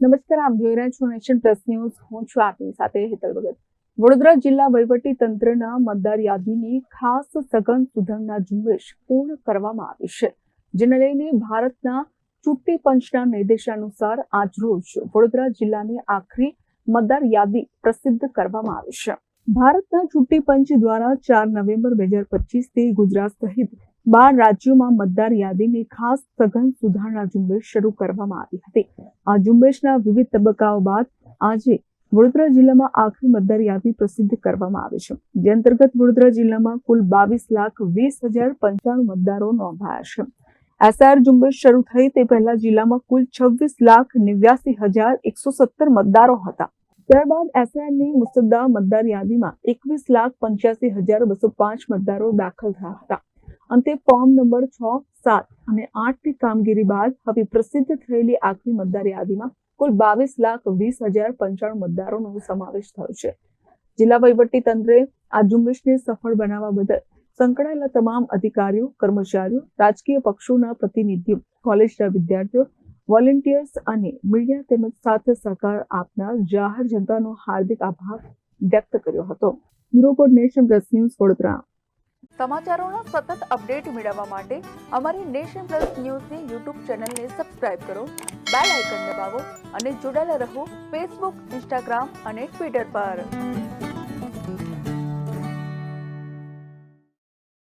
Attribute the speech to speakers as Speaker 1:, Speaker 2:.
Speaker 1: નમસ્કાર, આપ જોઈ રહ્યા છો નેશન પ્લસ ન્યૂઝ. હું છું આપની સાથે હેતલ ભગત. વડોદરા જિલ્લા વહીવટી તંત્રના મતદાર યાદીની ખાસ સઘન સુધારણા ઝુંબેશ પૂર્ણ કરવામાં આવી છે, જેને લઈને ભારતના ચૂંટણી પંચના નિર્દેશાનુસાર આજરોજ વડોદરા જિલ્લાની આખરી મતદાર યાદી પ્રસિદ્ધ કરવામાં આવી છે. ભારતના ચૂંટણી પંચ દ્વારા 4 નવેમ્બર 2025 ગુજરાત સહિત 12 રાજ્યોમાં મતદાર યાદીની ખાસ સઘન સુધારણા ઝુંબેશ શરૂ કરવામાં આવી હતી. આ ઝુંબેશના વિવિધ તબક્કાઓ બાદ આજે વડોદરા જિલ્લામાં આખરી મતદાર યાદી પ્રસિદ્ધ કરવામાં આવી છે, જે અંતર્ગત વડોદરા જિલ્લામાં કુલ 22,20,095 મતદારો નોંધાયા છે. એસઆર ઝુંબેશ શરૂ થઈ તે પહેલા જિલ્લામાં કુલ 26,89,117 મતદારો હતા. ત્યારબાદ એસઆરની મુસદ્દા મતદાર યાદીમાં 21,85,205 મતદારો દાખલ થયા હતા. અંતે ફોર્મ નંબર 6, 7 અને 8ની કામગીરી બાદ હવે પ્રસિદ્ધ થયેલી આખરી મતદાર યાદીમાં કુલ 22,20,095 મતદારોનો સમાવેશ થયો છે. જિલ્લા વહીવટી તંત્રે આ ઝુંબેશને સફળ બનાવવા બદલ સંકળાયેલા તમામ અધિકારીઓ, કર્મચારીઓ, રાજકીય પક્ષોના પ્રતિનિધિઓ, કોલેજના વિદ્યાર્થીઓ, વોલેન્ટિયર્સ અને મીડિયા તેમજ સાથ સહકાર આપનાર જાહેર જનતાનો હાર્દિક આભાર વ્યક્ત કર્યો હતો. Bureau report, nation plus news, Vadodara.
Speaker 2: સમાચારોના સતત અપડેટ મેળવવા માટે અમારી નેશન પ્લસ ન્યૂઝની યુટ્યુબ ચેનલને સબસ્ક્રાઇબ કરો, બેલ આઇકન દબાવો અને જોડાયેલા રહો ફેસબુક, ઇન્સ્ટાગ્રામ અને ટ્વિટર પર.